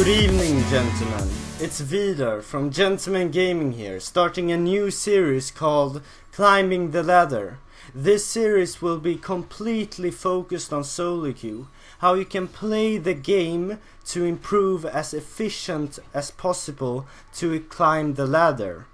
Good evening, gentlemen. It's Vidar from Gentleman Gaming here, starting a new series called Climbing the Ladder. This series will be completely focused on solo queue, how you can play the game to improve as efficient as possible to climb the ladder.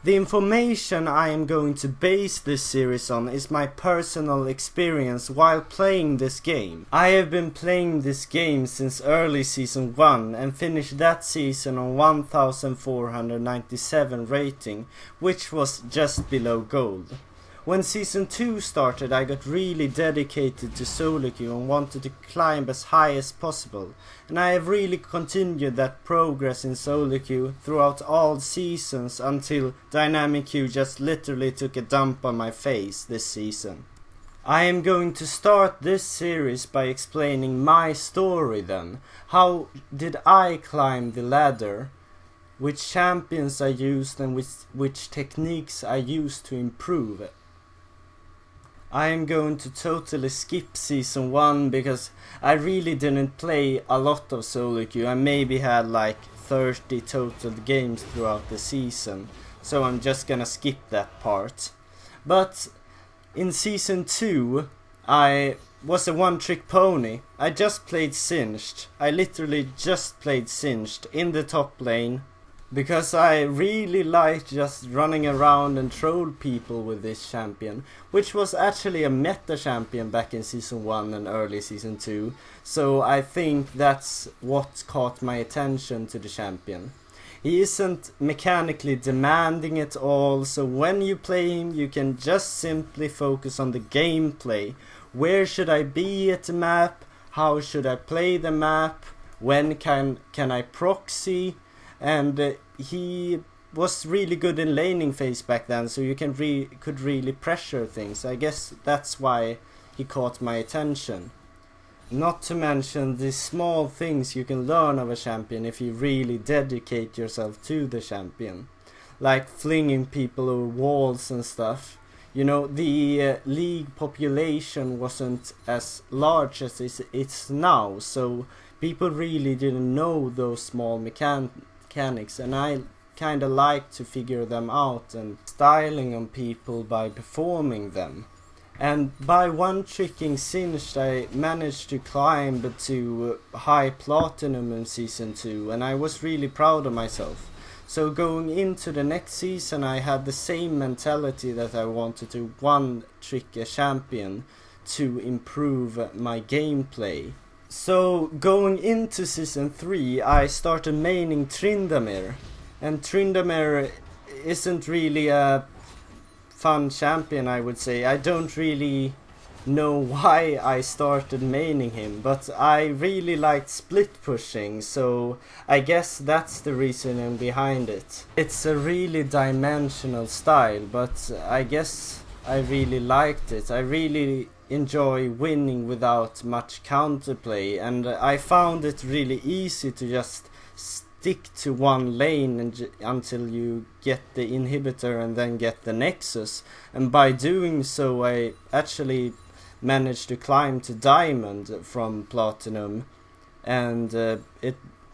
The information I am going to base this series on is my personal experience while playing this game. I have been playing this game since early season 1 and finished that season on 1497 rating, which was just below gold. When season 2 started, I got really dedicated to solo queue and wanted to climb as high as possible, and I have really continued that progress in solo queue throughout all seasons until dynamic queue just literally took a dump on my face this season. I am going to start this series by explaining my story then. How did I climb the ladder? Which champions I used and which techniques I used to improve it. I am going to totally skip season 1 because I really didn't play a lot of solo queue. I maybe had like 30 total games throughout the season, so I'm just gonna skip that part. But in season 2 I was a one-trick pony. I just played Singed. I literally just played Singed in the top lane, because I really liked just running around and troll people with this champion, which was actually a meta champion back in season 1 and early season 2, so I think that's what caught my attention to the champion. He isn't mechanically demanding at all, so when you play him you can just simply focus on the gameplay. Where should I be at the map? How should I play the map? When can I proxy? And he was really good in laning phase back then, so you could really pressure things. I guess that's why he caught my attention. Not to mention the small things you can learn of a champion if you really dedicate yourself to the champion. Like flinging people over walls and stuff. You know, the league population wasn't as large as it's now, so people really didn't know those small mechanics, and I kinda like to figure them out and styling on people by performing them. And by one-tricking Singed I managed to climb to high platinum in season 2, and I was really proud of myself. So going into the next season I had the same mentality that I wanted to one-trick a champion to improve my gameplay. So going into season 3 I started maining Tryndamere, and Tryndamere isn't really a fun champion, I would say. I don't really know why I started maining him, but I really liked split pushing, so I guess that's the reasoning behind it. It's a really dimensional style, but I guess I really liked it. I really enjoy winning without much counterplay, and I found it really easy to just stick to one lane until you get the inhibitor and then get the nexus, and by doing so I actually managed to climb to diamond from platinum, and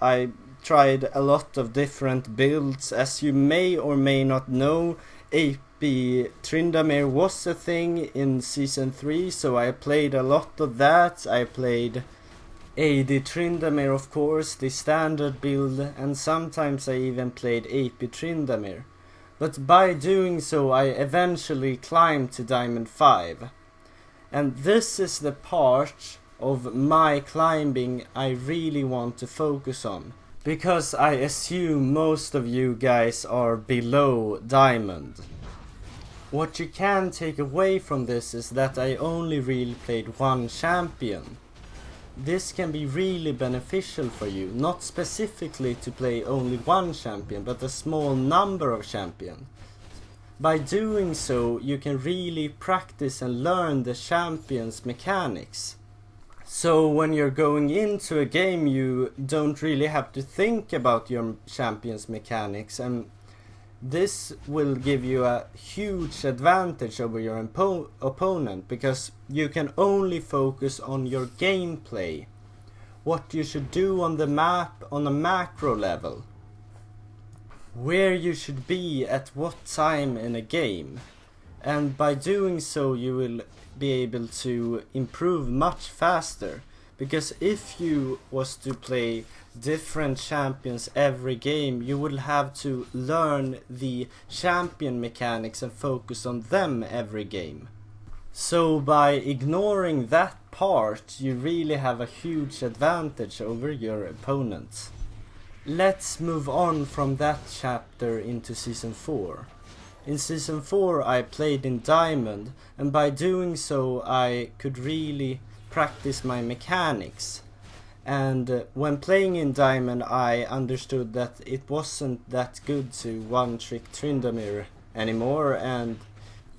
I tried a lot of different builds. As you may or may not know, AP Tryndamere was a thing in season 3, so I played a lot of that. I played AD Tryndamere, of course, the standard build, and sometimes I even played AP Tryndamere. But by doing so I eventually climbed to Diamond 5. And this is the part of my climbing I really want to focus on, because I assume most of you guys are below Diamond. What you can take away from this is that I only really played one champion. This can be really beneficial for you, not specifically to play only one champion, but a small number of champions. By doing so, you can really practice and learn the champion's mechanics. So when you're going into a game, you don't really have to think about your champion's mechanics, and this will give you a huge advantage over your opponent, because you can only focus on your gameplay. what you should do on the map on a macro level, where you should be at what time in a game, and by doing so you will be able to improve much faster. Because if you was to play different champions every game, you will have to learn the champion mechanics and focus on them every game. So by ignoring that part, you really have a huge advantage over your opponent. Let's move on from that chapter into Season 4. In Season 4 I played in Diamond, and by doing so I could really practice my mechanics. And when playing in Diamond I understood that it wasn't that good to one-trick Tryndamere anymore, and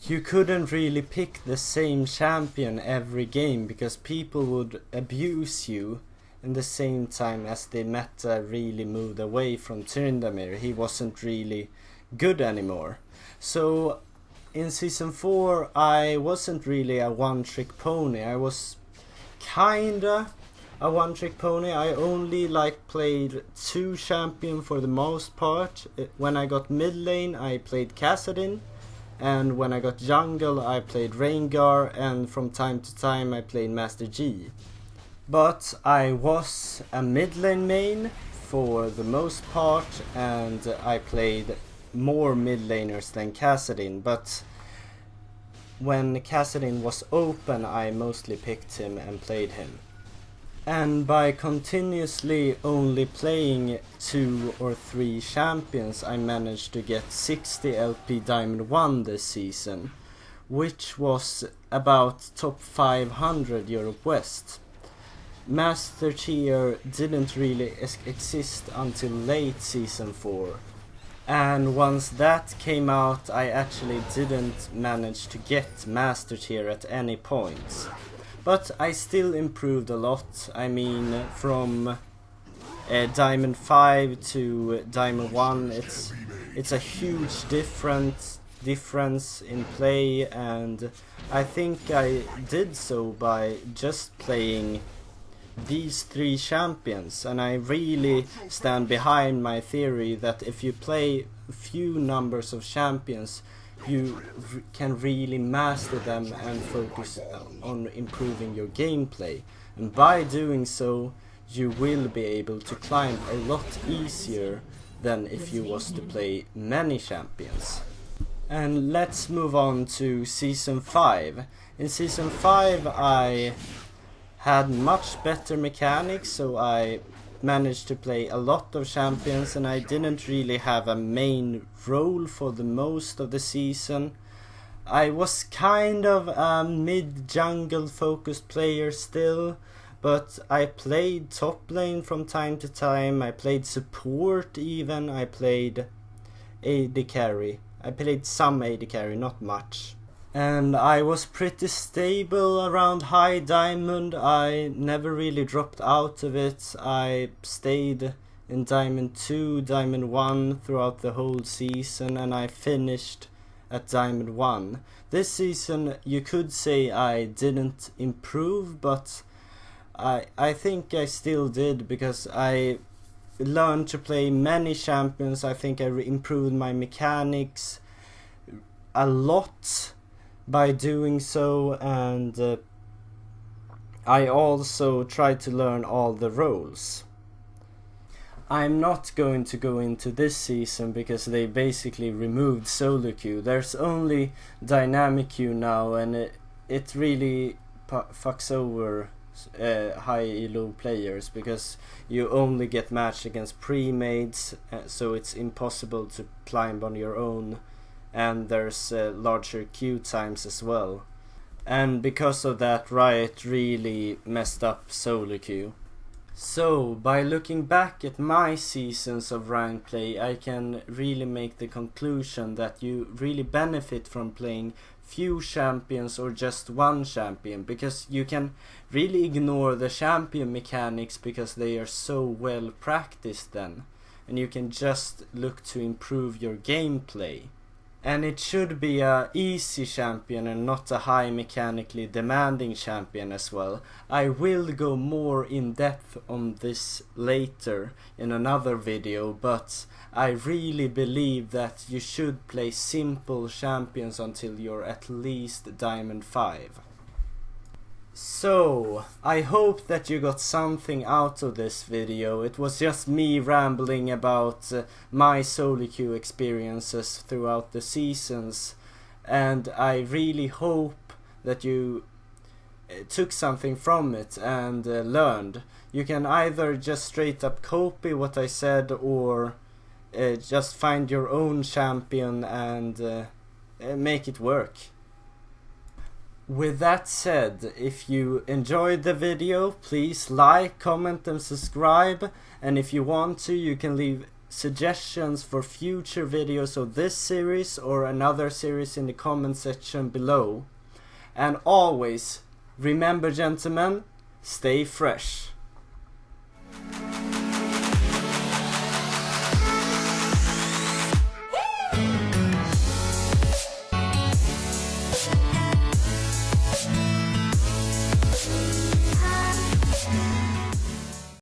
you couldn't really pick the same champion every game because people would abuse you in the same time as the meta really moved away from Tryndamere. He wasn't really good anymore. So in Season 4 I wasn't really a one-trick pony. I was kinda a one-trick pony. I only played 2 champions for the most part. When I got mid lane I played Kassadin, and when I got jungle I played Rengar, and from time to time I played Master G. But I was a mid lane main for the most part, and I played more mid laners than Kassadin, but when Kassadin was open I mostly picked him and played him. And by continuously only playing 2 or 3 champions I managed to get 60 LP Diamond 1 this season, which was about top 500 Europe West. Master tier didn't really exist until late Season 4. And once that came out I actually didn't manage to get Master tier at any point. But I still improved a lot. I mean, from Diamond 5 to Diamond 1 it's a huge difference in play, and I think I did so by just playing these 3 champions. And I really stand behind my theory that if you play few numbers of champions you can really master them and focus on improving your gameplay, and by doing so you will be able to climb a lot easier than if you was to play many champions. And let's move on to Season 5. In Season 5 I had much better mechanics, so I managed to play a lot of champions, and I didn't really have a main role for the most of the season. I was kind of a mid-jungle focused player still, but I played top lane from time to time, I played support even, I played AD carry. I played some AD carry, not much. And I was pretty stable around high diamond. I never really dropped out of it. I stayed in Diamond 2, Diamond 1 throughout the whole season, and I finished at Diamond 1. This season you could say I didn't improve, but I think I still did, because I learned to play many champions. I think I improved my mechanics a lot by doing so, and I also tried to learn all the roles. I'm not going to go into this season because they basically removed solo queue. There's only dynamic queue now, and it really fucks over high elo players, because you only get matched against pre-mades, so it's impossible to climb on your own, and there's larger queue times as well. And because of that, Riot really messed up solo queue. So, by looking back at my seasons of ranked play, I can really make the conclusion that you really benefit from playing few champions or just one champion, because you can really ignore the champion mechanics because they are so well practiced then, and you can just look to improve your gameplay. And it should be a easy champion and not a high mechanically demanding champion as well. I will go more in depth on this later in another video, but I really believe that you should play simple champions until you're at least Diamond 5. So, I hope that you got something out of this video. It was just me rambling about my solo queue experiences throughout the seasons, and I really hope that you took something from it and learned. You can either just straight up copy what I said, or just find your own champion and make it work. With that said, if you enjoyed the video, please like, comment and subscribe, and if you want to, you can leave suggestions for future videos of this series or another series in the comment section below. And always, remember gentlemen, stay fresh.